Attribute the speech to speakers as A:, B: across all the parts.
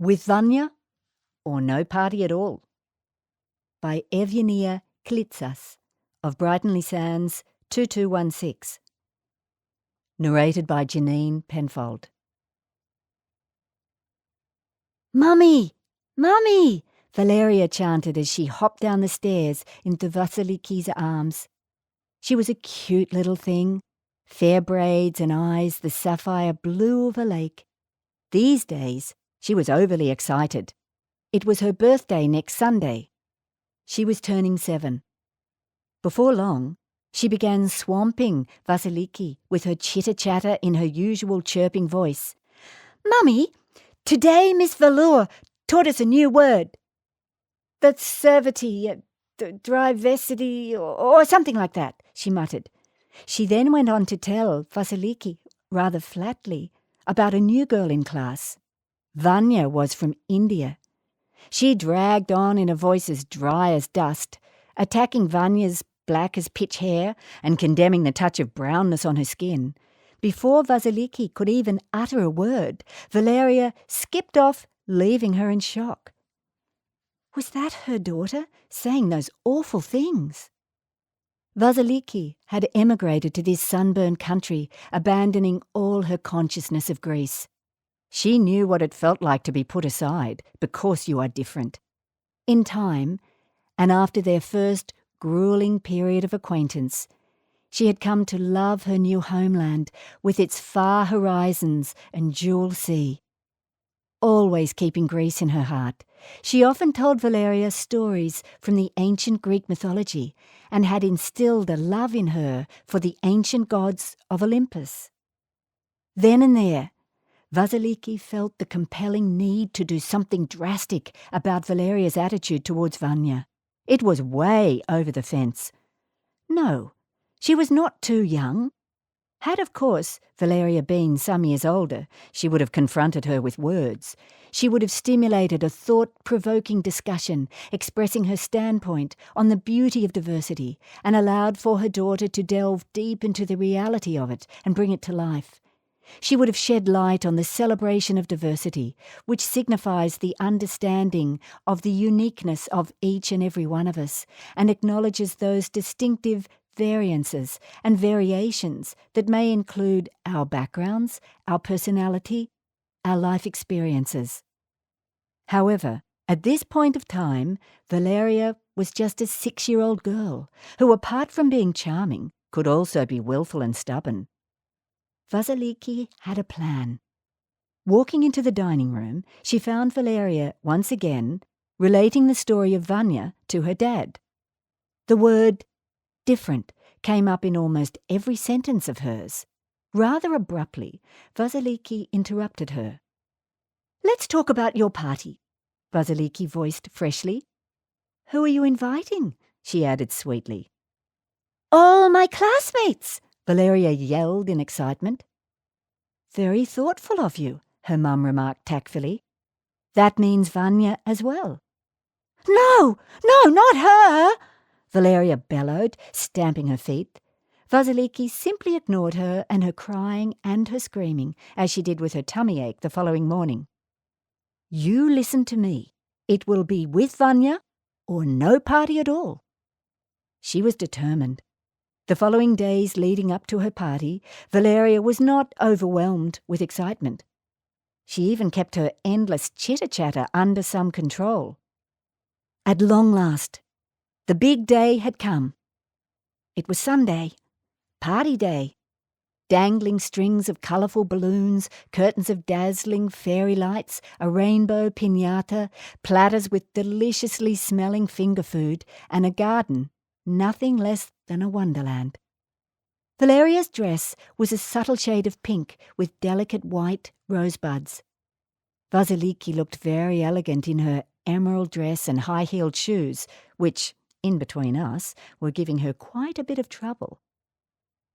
A: With Vanya or No Party at All by Evgenia Klitsas of Brighton Sands 2216. Narrated by Janine Penfold. "Mummy! Mummy!" Valeria chanted as she hopped down the stairs into Vasiliki's arms. She was a cute little thing, fair braids and eyes the sapphire blue of a lake. These days she was overly excited. It was her birthday next Sunday. She was turning 7. Before long, she began swamping Vasiliki with her chitter-chatter in her usual chirping voice. "Mummy, today Miss Velour taught us a new word. Vaservity, drivesity, or something like that," she muttered. She then went on to tell Vasiliki, rather flatly, about a new girl in class. Vanya was from India. She dragged on in a voice as dry as dust, attacking Vanya's black as pitch hair and condemning the touch of brownness on her skin. Before Vasiliki could even utter a word, Valeria skipped off, leaving her in shock. Was that her daughter saying those awful things? Vasiliki had emigrated to this sunburned country, abandoning all her consciousness of Greece. She knew what it felt like to be put aside because you are different. In time, and after their first grueling period of acquaintance, she had come to love her new homeland with its far horizons and jewel sea. Always keeping Greece in her heart, she often told Valeria stories from the ancient Greek mythology and had instilled a love in her for the ancient gods of Olympus. Then and there, Vasiliki felt the compelling need to do something drastic about Valeria's attitude towards Vanya. It was way over the fence. No, she was not too young. Had, of course, Valeria been some years older, she would have confronted her with words. She would have stimulated a thought-provoking discussion, expressing her standpoint on the beauty of diversity, and allowed for her daughter to delve deep into the reality of it and bring it to life. She would have shed light on the celebration of diversity, which signifies the understanding of the uniqueness of each and every one of us, and acknowledges those distinctive variances and variations that may include our backgrounds, our personality, our life experiences. However, at this point of time, Valeria was just a 6-year-old girl who, apart from being charming, could also be willful and stubborn. Vasiliki had a plan. Walking into the dining room, she found Valeria once again relating the story of Vanya to her dad. The word different came up in almost every sentence of hers. Rather abruptly, Vasiliki interrupted her. "Let's talk about your party," Vasiliki voiced freshly. "Who are you inviting?" she added sweetly. "All my classmates!" Valeria yelled in excitement. "Very thoughtful of you," her mum remarked tactfully. "That means Vanya as well." No, not her!" Valeria bellowed, stamping her feet. Vasiliki simply ignored her and her crying and her screaming, as she did with her tummy ache the following morning. "You listen to me. It will be with Vanya or no party at all." She was determined. The following days leading up to her party, Valeria was not overwhelmed with excitement. She even kept her endless chitter-chatter under some control. At long last, the big day had come. It was Sunday, party day. Dangling strings of colourful balloons, curtains of dazzling fairy lights, a rainbow piñata, platters with deliciously smelling finger food, and a garden, nothing less than a wonderland. Valeria's dress was a subtle shade of pink with delicate white rosebuds. Vasiliki looked very elegant in her emerald dress and high-heeled shoes, which, in between us, were giving her quite a bit of trouble.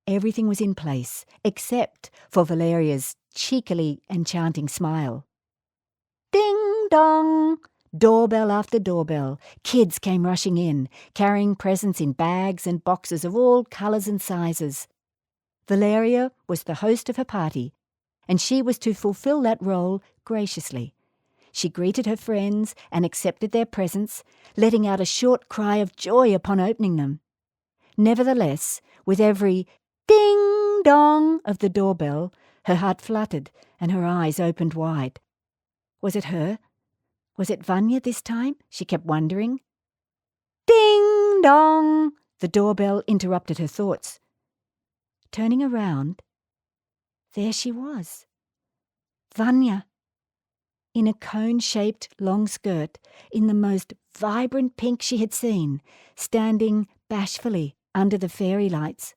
A: Everything was in place, except for Valeria's cheekily enchanting smile. Ding dong! Doorbell after doorbell, kids came rushing in, carrying presents in bags and boxes of all colours and sizes. Valeria was the host of her party, and she was to fulfil that role graciously. She greeted her friends and accepted their presents, letting out a short cry of joy upon opening them. Nevertheless, with every ding-dong of the doorbell, her heart fluttered and her eyes opened wide. Was it her? Was it Vanya this time? She kept wondering. Ding-dong! The doorbell interrupted her thoughts. Turning around, there she was. Vanya, in a cone-shaped long skirt, in the most vibrant pink she had seen, standing bashfully under the fairy lights.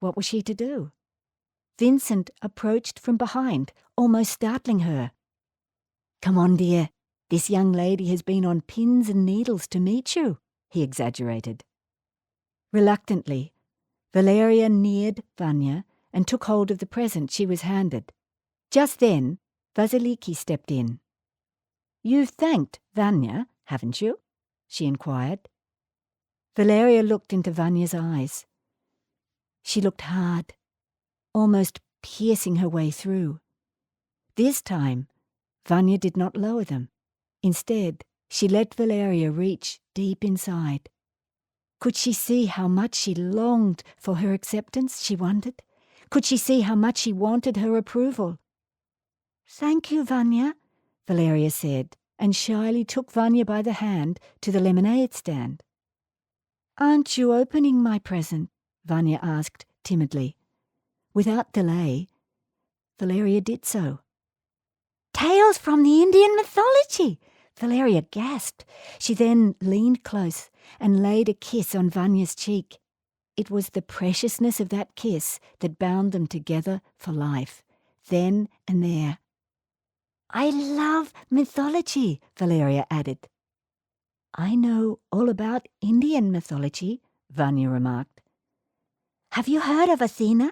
A: What was she to do? Vincent approached from behind, almost startling her. "Come on, dear. This young lady has been on pins and needles to meet you," he exaggerated. Reluctantly, Valeria neared Vanya and took hold of the present she was handed. Just then, Vasiliki stepped in. "You've thanked Vanya, haven't you?" she inquired. Valeria looked into Vanya's eyes. She looked hard, almost piercing her way through. This time, Vanya did not lower them. Instead, she let Valeria reach deep inside. Could she see how much she longed for her acceptance, she wondered? Could she see how much she wanted her approval? "Thank you, Vanya," Valeria said, and shyly took Vanya by the hand to the lemonade stand. "Aren't you opening my present?" Vanya asked timidly. Without delay, Valeria did so. "Tales from the Indian mythology!" Valeria gasped. She then leaned close and laid a kiss on Vanya's cheek. It was the preciousness of that kiss that bound them together for life, then and there. "I love mythology," Valeria added. "I know all about Indian mythology," Vanya remarked. "Have you heard of Athena?"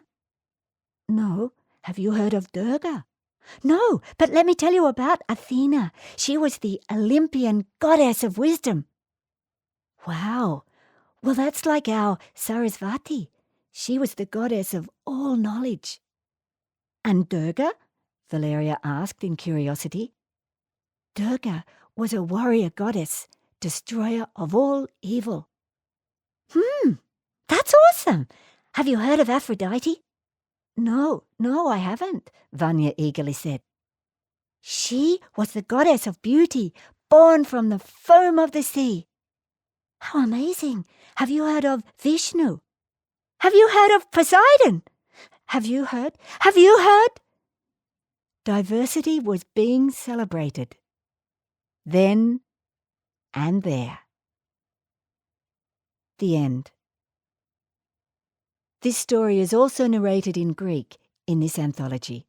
A: "No. Have you heard of Durga?" "No, but let me tell you about Athena. She was the Olympian goddess of wisdom." "Wow. Well, that's like our Sarasvati. She was the goddess of all knowledge." "And Durga?" Valeria asked in curiosity. "Durga was a warrior goddess, destroyer of all evil." That's awesome. Have you heard of Aphrodite?" No, I haven't," Vanya eagerly said. "She was the goddess of beauty, born from the foam of the sea." "How amazing. Have you heard of Vishnu?" "Have you heard of Poseidon?" Have you heard? Diversity was being celebrated. Then and there. The end. This story is also narrated in Greek in this anthology.